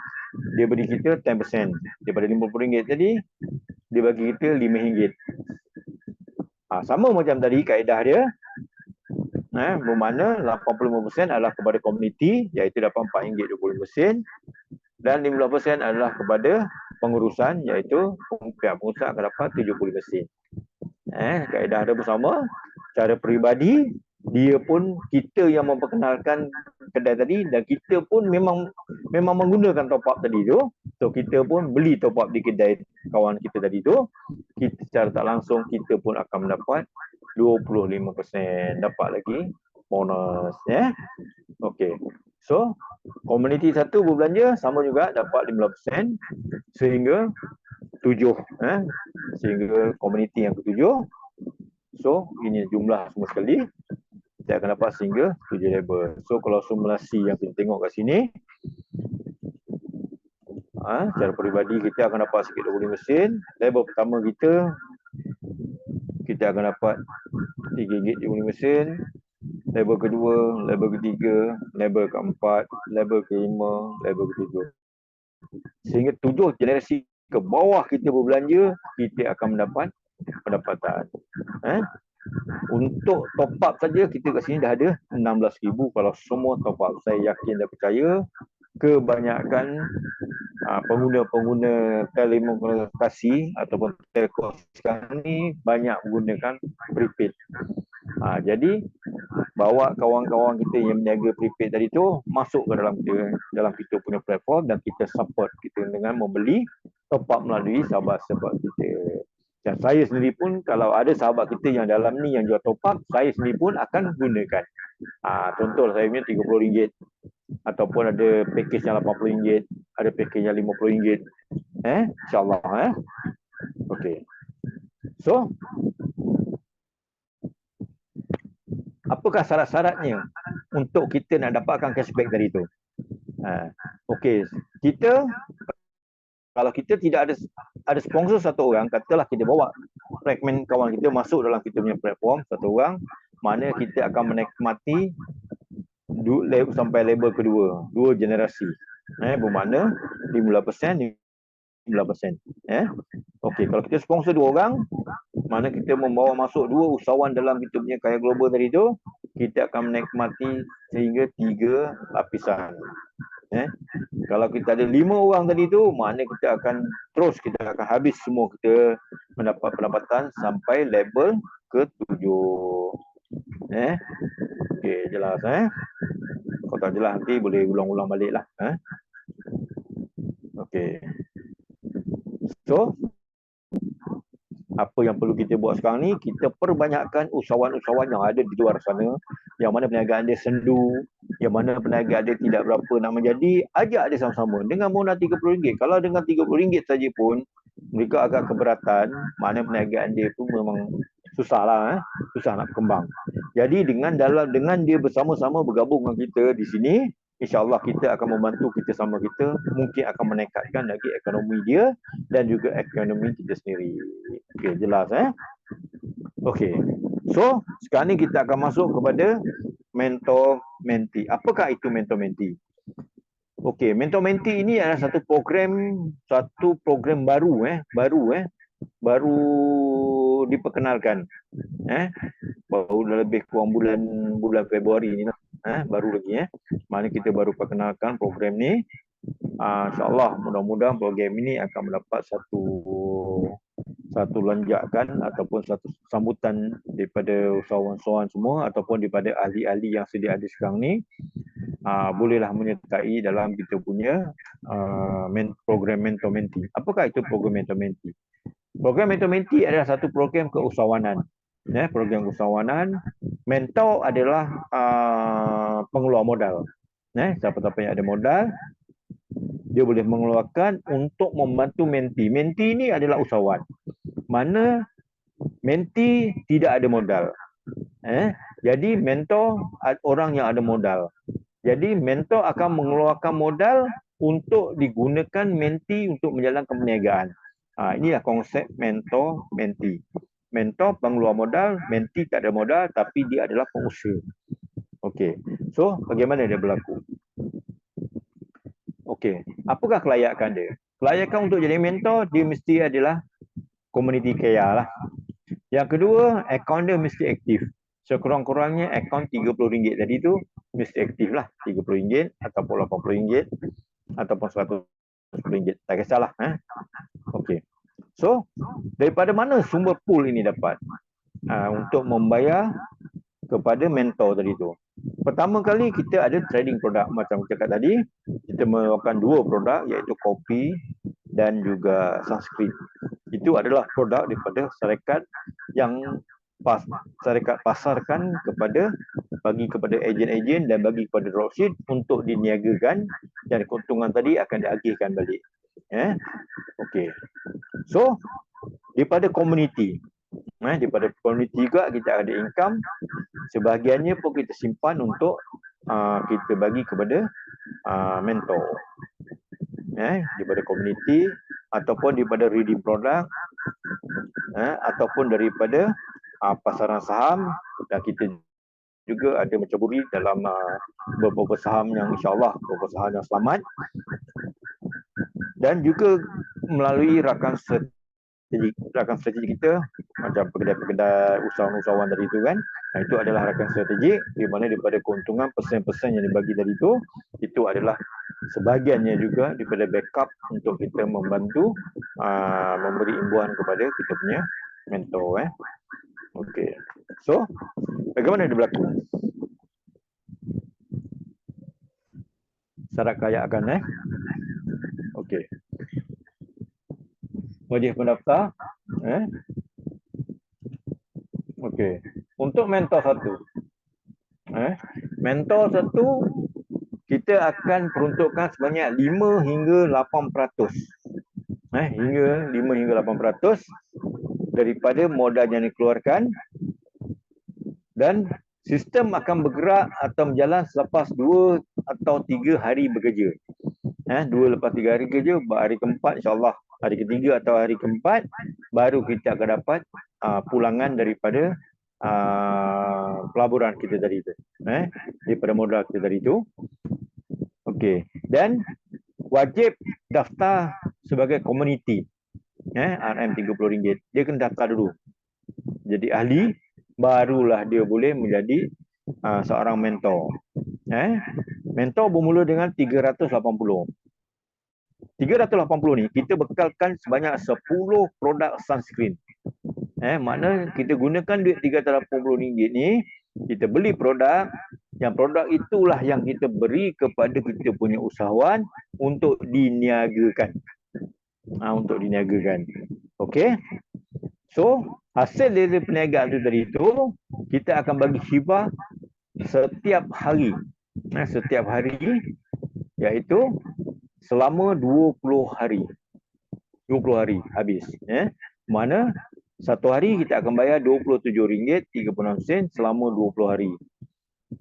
dia beri kita 10%. Daripada RM50 tadi, dia bagi kita RM5. Sama macam tadi kaedah dia, bermakna 85% adalah kepada komuniti, iaitu dapat RM4.20 dan 15% adalah kepada pengurusan, iaitu pihak pengurusan akan dapat RM70. Kaedah dia bersama. Cara peribadi, dia pun kita yang memperkenalkan kedai tadi dan kita pun memang menggunakan top up tadi tu. So kita pun beli top up di kedai kawan kita tadi tu. Kita secara tak langsung kita pun akan mendapat 25%, dapat lagi bonus. Okey. So komuniti satu berbelanja sama juga dapat 15% sehingga 7, sehingga komuniti yang ke-7. So ini jumlah semua sekali, kita akan dapat sehingga 7 label. So kalau simulasi yang kita tengok kat sini, secara peribadi kita akan dapat sikit 20 mesin. Label pertama kita akan dapat RM3.20 mesin. Label kedua, label ketiga, label keempat, label kelima, label ketujuh. Sehingga 7 generasi ke bawah kita berbelanja, kita akan mendapat pendapatan. Untuk top up saja kita kat sini dah ada 16,000 kalau semua top up. Saya yakin dan percaya kebanyakan pengguna-pengguna telekomunikasi ataupun telco sekarang ni banyak menggunakan prepaid. Jadi bawa kawan-kawan kita yang berniaga prepaid tadi tu masuk ke dalam kita punya platform dan kita support kita dengan membeli top up melalui sahabat-sahabat kita. Dan saya sendiri pun kalau ada sahabat kita yang dalam ni yang jual top up, saya sendiri pun akan gunakan. Contoh saya punya RM30 ataupun ada package yang RM80, ada package yang RM50. InsyaAllah. Okey. So, apakah syarat-syaratnya untuk kita nak dapatkan cashback tadi tu? Okey, kalau kita tidak ada sponsor satu orang, katalah kita bawa fragment kawan kita masuk dalam kita punya platform satu orang, mana kita akan menikmati sampai label kedua, 2 generasi. Bermakna 15%, 15%. Okey, kalau kita sponsor 2 orang, mana kita membawa masuk 2 usahawan dalam kita punya Kaya Global tadi tu, kita akan menikmati sehingga 3 lapisan. Kalau kita ada 5 orang tadi tu, makna kita akan habis semua kita mendapat pendapatan sampai level ke-7. Okey, jelas Kalau tak jelas nanti boleh ulang-ulang balik lah. Okey. So, apa yang perlu kita buat sekarang ni, kita perbanyakkan usahawan-usahawan yang ada di luar sana, yang mana perniagaan dia sendu, yang mana perniagaan dia tidak berapa nak menjadi, ajak dia sama-sama dengan modal RM30. Kalau dengan RM30 saja pun mereka agak keberatan, mana perniagaan dia pun memang susah nak berkembang. Jadi dengan dia bersama-sama bergabung dengan kita di sini, InsyaAllah kita akan membantu kita sama kita, mungkin akan meningkatkan lagi ekonomi dia dan juga ekonomi kita sendiri. Okey, jelas Okey. So, sekarang ni kita akan masuk kepada mentor mentee. Apakah itu mentor mentee? Okey, mentor mentee ini adalah satu program baru diperkenalkan. Baru lebih kurang bulan Februari ni lah. Baru lagi mana kita baru perkenalkan program ni. InsyaAllah mudah-mudahan program ini akan mendapat satu lonjakan ataupun satu sambutan daripada usahawan-usahawan semua ataupun daripada ahli-ahli yang sedia ada sekarang ni. Bolehlah menyertai dalam kita punya program mentor mentee. Apakah itu program mentor mentee? Program mentor mentee adalah satu program keusahawanan. Program keusahawanan, mentor adalah pengeluar modal. Siapa-siapa yang ada modal, dia boleh mengeluarkan untuk membantu mentee. Mentee ini adalah usahawan. Mana mentee tidak ada modal. Jadi mentor orang yang ada modal. Jadi mentor akan mengeluarkan modal untuk digunakan mentee untuk menjalankan perniagaan. Inilah konsep mentor mentee. Mentor pengeluar modal, mentee tak ada modal tapi dia adalah pengusaha. Okey. So, bagaimana dia berlaku? Okey. Apakah kelayakan dia? Kelayakan untuk jadi mentor, dia mesti adalah community kaya lah. Yang kedua, akaun dia mesti aktif. Sekurang-kurangnya akaun RM30 tadi tu mesti aktif lah. RM30 ataupun RM80 ataupun RM100. Tak kisahlah. Okey. So, daripada mana sumber pool ini dapat? Untuk membayar kepada mentor tadi tu. Pertama kali kita ada trading produk macam cakap tadi. Kita melakukan 2 produk iaitu kopi dan juga sunscreen. Itu adalah produk daripada syarikat yang syarikat pasarkan bagi kepada ejen-ejen dan bagi kepada dropship untuk diniagakan dan keuntungan tadi akan diagihkan balik. Okey. So, daripada komuniti. Daripada komuniti juga kita ada income. Sebahagiannya pun kita simpan untuk kita bagi kepada mentor. Daripada komuniti ataupun daripada reading produk ataupun daripada pasaran saham, dan kita juga ada menceburi dalam beberapa saham yang insyaAllah beberapa saham yang selamat, dan juga melalui rakan strategi kita macam kedai-kedai usahawan tadi itu kan. Itu adalah rakan strategik di mana daripada keuntungan persen-persen yang dibagi tadi itu adalah sebahagiannya juga daripada backup untuk kita membantu memberi imbuhan kepada kita punya mentor. Okey. So, bagaimana dia berlaku? Syarat kelayakan Okey. Wajib pendaftar Okey. Untuk mentor satu. Mentor satu kita akan peruntukkan sebanyak 5 hingga 8%. Hingga 5 hingga 8% daripada modal yang dikeluarkan, dan sistem akan bergerak atau berjalan selepas 2 atau 3 hari bekerja. 2 lepas 3 hari kerja, hari keempat insyaAllah, hari ketiga atau hari keempat baru kita akan dapat pulangan daripada pelaburan kita tadi tu, daripada modal kita tadi tu. Okey. Dan wajib daftar sebagai komuniti. RM30. Dia kena daftar dulu. Jadi ahli, barulah dia boleh menjadi seorang mentor. Mentor bermula dengan 380. 380 ni kita bekalkan sebanyak 10 produk sunscreen. Makna kita gunakan duit RM380 ni, kita beli produk, yang produk itulah yang kita beri kepada kita punya usahawan untuk diniagakan. Untuk diniagakan. Okey. So, hasil dari perniagaan itu tadi itu, kita akan bagi hibah setiap hari. Setiap hari, iaitu selama 20 hari. 20 hari habis. Mana satu hari kita akan bayar RM27.36 selama 20 hari.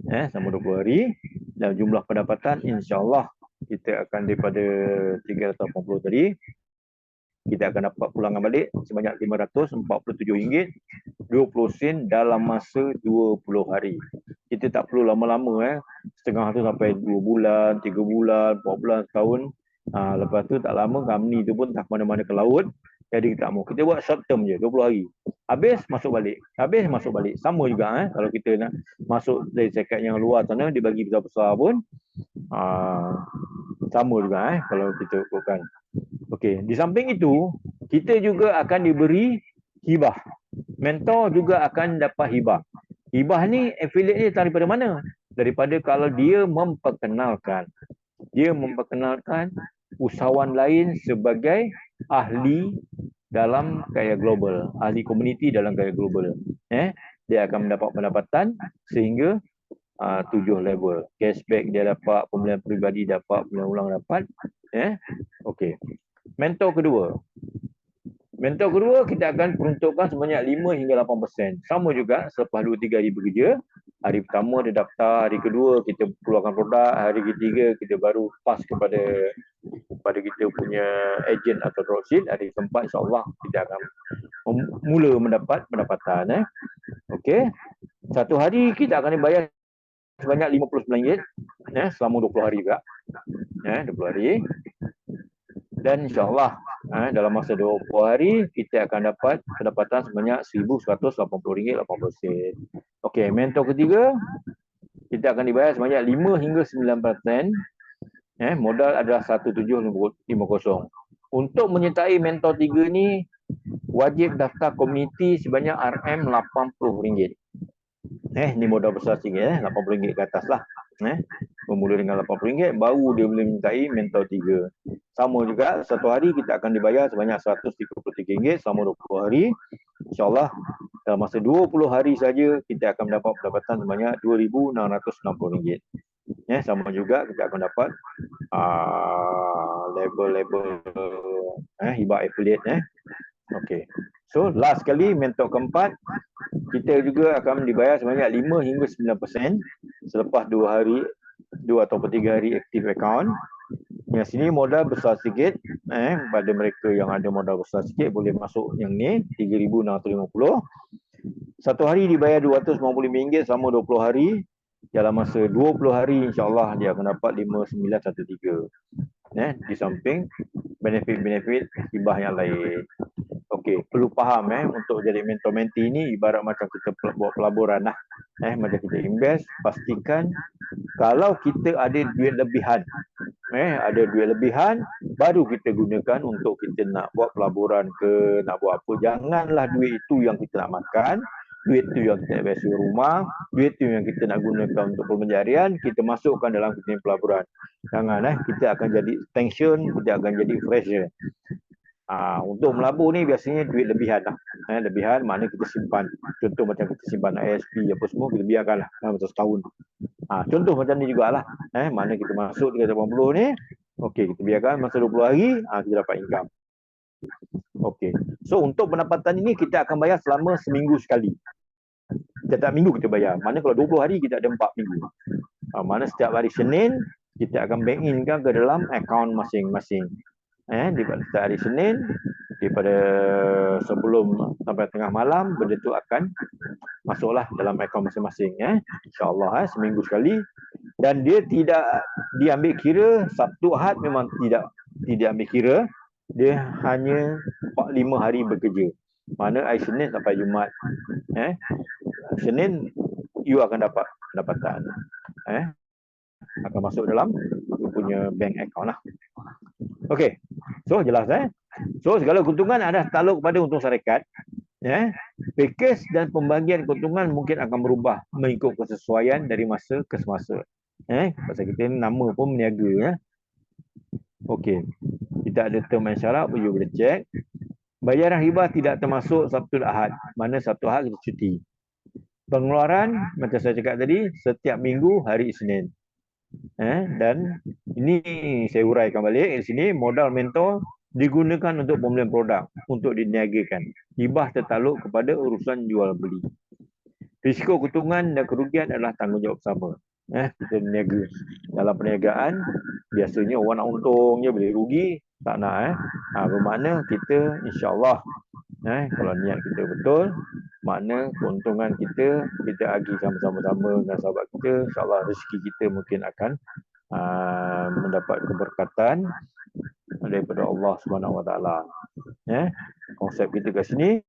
Selama 20 hari. Dan jumlah pendapatan insyaAllah kita akan daripada 380 tadi, kita akan dapat pulangan balik sebanyak RM547.20 dalam masa 20 hari. Kita tak perlu lama-lama, setengah tu sampai 2 bulan, 3 bulan, 4 bulan, setahun. Lepas tu tak lama company tu pun tak mana-mana ke laut. Jadi kita tak mau. Kita buat short term je, 20 hari. Habis masuk balik. Habis masuk balik. Sama juga kalau kita nak masuk dari syarikat yang luar sana, dibagi besar-besar pun sama juga kalau kita ikutkan. Okey, di samping itu kita juga akan diberi hibah. Mentor juga akan dapat hibah. Hibah ni affiliate ni daripada mana? Daripada kalau dia memperkenalkan. Dia memperkenalkan usahawan lain sebagai ahli dalam gaya global, ahli komuniti dalam gaya global. Dia akan mendapat pendapatan sehingga 7 level. Cashback dia dapat, pembelian peribadi dapat, pembelian ulang dapat. Okey. Mentor kedua. Mentor kedua kita akan peruntukkan sebanyak 5 hingga 8%. Sama juga selepas 2-3 hari bekerja. Hari pertama dia daftar, hari kedua kita keluarkan produk, hari ketiga kita baru pas kepada pada kita punya ejen atau dropship. Hari keempat insyaAllah kita akan mula mendapat pendapatan. Okey. Satu hari kita akan dibayar sebanyak RM59 selama 20 hari juga. 20 hari. Dan insyaAllah dalam masa 20 hari kita akan dapat pendapatan sebanyak RM1,180.80. Okey, mentor ketiga kita akan dibayar sebanyak 5 hingga 9%. Modal adalah 1750. Untuk menyertai mentor 3 ni wajib daftar komuniti sebanyak RM80. Ni modal besar sikit, RM80 ke atas lah. Bermula dengan RM80 baru dia boleh mintai mentor 3. Sama juga satu hari kita akan dibayar sebanyak RM133 selama 20 hari. InsyaAllah dalam masa 20 hari saja kita akan mendapat pendapatan sebanyak RM2,660. Sama juga kita akan dapat label-label hibah affiliate. Okey. So last sekali mentor keempat kita juga akan dibayar sebanyak 5 hingga 9% selepas 2 ataupun 3 hari aktif account. Yang sini modal besar sikit. Pada mereka yang ada modal besar sikit boleh masuk yang ni RM3,650. Satu hari dibayar RM250 selama 20 hari. Dalam masa 20 hari insyaAllah dia akan dapat 5,913. Di samping benefit-benefit hibah yang lain. Okey, perlu faham untuk jadi mentor mentee ni ibarat macam kita buat pelaburan lah. Macam kita invest, pastikan kalau kita ada duit lebihan, baru kita gunakan untuk kita nak buat pelaburan ke, nak buat apa. Janganlah duit itu yang kita nak makan, duit itu yang kita invest rumah, duit itu yang kita nak gunakan untuk pemenjarian, kita masukkan dalam kita pelaburan. Jangan kita akan jadi tension, kita akan jadi pressure. Untuk melabur ni biasanya duit lebihan lah. Lebihan makna kita simpan. Contoh macam kita simpan ISP apa semua, kita biarkan lah masa setahun. Contoh macam ni jugalah. Mana kita masuk 380 ni, okey, kita biarkan masa 20 hari, kita dapat income. Okey. So untuk pendapatan ini kita akan bayar selama seminggu sekali. Setiap minggu kita bayar. Mana kalau 20 hari kita ada 4 minggu. Mana setiap hari Senin kita akan bank in ke dalam akaun masing-masing. Daripada hari Senin, daripada sebelum sampai tengah malam, benda tu akan masuklah dalam akaun masing-masing. InsyaAllah seminggu sekali. Dan dia tidak diambil kira, Sabtu Ahad memang tidak ambil kira. Dia hanya 5 hari bekerja. Mana hari Senin sampai Jumaat. Senin, you akan dapat pendapatan. Akan masuk dalam you punya bank account lah. Okey, so jelas So segala keuntungan ada takluk kepada untung syarikat. Pakej dan pembagian keuntungan mungkin akan berubah mengikut kesesuaian dari masa ke semasa. Pasal kita ni nama pun meniaga. Okey, kita ada term and syarat, you boleh check. Bayaran hibah tidak termasuk Sabtu dan Ahad. Mana Sabtu Ahad kita cuti. Pengeluaran macam saya cakap tadi setiap minggu hari Isnin. Dan ini saya uraikan balik di sini, modal mentor digunakan untuk pembelian produk untuk diniagakan. Hibah tertakluk kepada urusan jual beli. Risiko keuntungan dan kerugian adalah tanggungjawab bersama. Kita niaga. Dalam perniagaan biasanya orang nak untung je, boleh rugi tak nak. Bermakna kita insyaAllah kalau niat kita betul, makna keuntungan kita agi sama-sama dengan sahabat kita, insyaAllah rezeki kita mungkin akan mendapat keberkatan daripada Allah SWT. Konsep kita kat sini,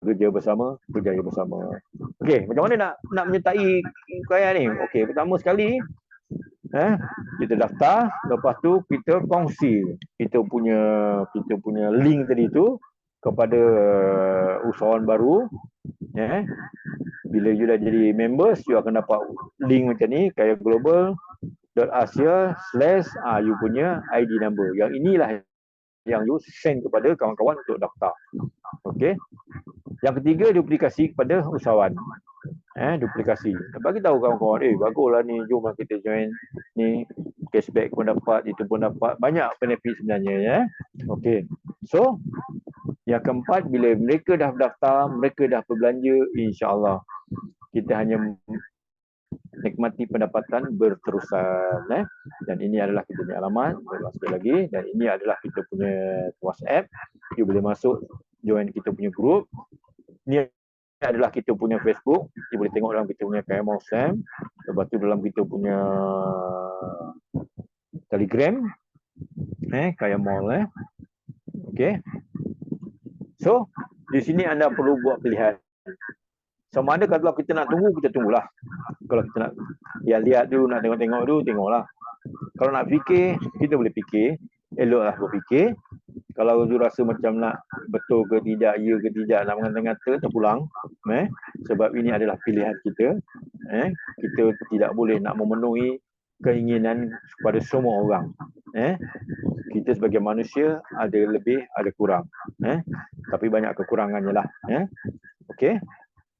kerja bersama, berjaya bersama. Okey, macam mana nak menyertai kekayaan ni? Okey, pertama sekali kita daftar, lepas tu kita kongsi kita punya link tadi tu kepada usahawan baru. Bila you dah jadi members, you akan dapat link macam ni, kayaglobal.asia/ you punya ID number. Yang inilah yang you send kepada kawan-kawan untuk daftar. Okey. Yang ketiga, duplikasi kepada usahawan. Duplikasi. Bagi tahu kawan-kawan, baguslah ni, jom kita join ni, cashback pun dapat, itu pun dapat, banyak benefit sebenarnya. Okey. So, yang keempat, bila mereka dah daftar, mereka dah berbelanja, insya-Allah kita hanya nikmati pendapatan berterusan. Dan ini adalah kita punya alamat, sekali lagi, dan ini adalah kita punya WhatsApp. You boleh masuk join kita punya group. Ini adalah kita punya Facebook. You boleh tengok dalam kita punya KMO Sam. Lepas tu dalam kita punya Telegram, Kaya Mall. Okay. So, di sini anda perlu buat pilihan. Sama ada kalau kita nak tunggu, kita tunggulah. Kalau kita nak lihat dulu, nak tengok-tengok dulu, tengoklah. Kalau nak fikir, kita boleh fikir. Eloklah berfikir. Kalau you rasa macam nak betul ke tidak, ya ke tidak, nak mengata-ngata, terpulang. Sebab ini adalah pilihan kita. Kita tidak boleh nak memenuhi keinginan kepada semua orang. Kita sebagai manusia ada lebih, ada kurang. Tapi banyak kekurangannya lah. Okay.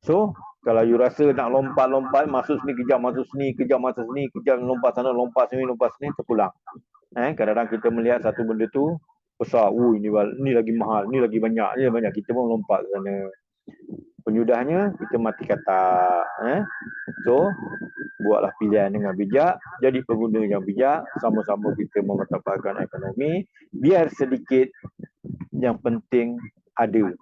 So, kalau you rasa nak lompat-lompat, masuk sini, kejap masuk sini, kejap masuk sini, kejap lompat sana, lompat sini, terpulang. Kadang-kadang kita melihat satu benda tu besar, ini lagi mahal, ini lagi banyak, kita pun lompat ke sana. Penyudahnya, kita mati kata. So, buatlah pilihan dengan bijak, jadi pengguna yang bijak, sama-sama kita memertabatkan ekonomi, biar sedikit, yang penting ada.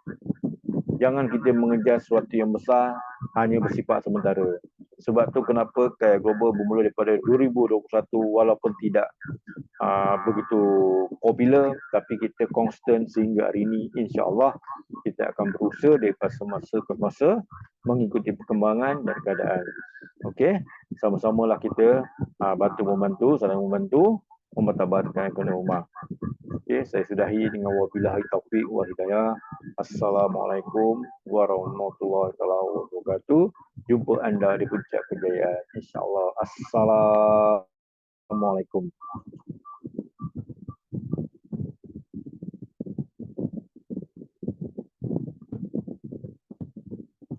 Jangan kita mengejar sesuatu yang besar hanya bersifat sementara. Sebab tu kenapa Kaya Global bermula daripada 2021 walaupun tidak begitu popular, tapi kita konsisten sehingga hari ini. InsyaAllah kita akan berusaha daripada semasa ke masa mengikuti perkembangan dan keadaan. Okey, sama-samalah kita bantu-membantu, saling membantu memertabatkan ekonomi rumah. Okey, saya sudahi dengan wabillahi taufiq wa hidayah. Assalamualaikum warahmatullahi wabarakatuh. Jumpa anda di puncak kejayaan, insya-Allah. Assalamualaikum.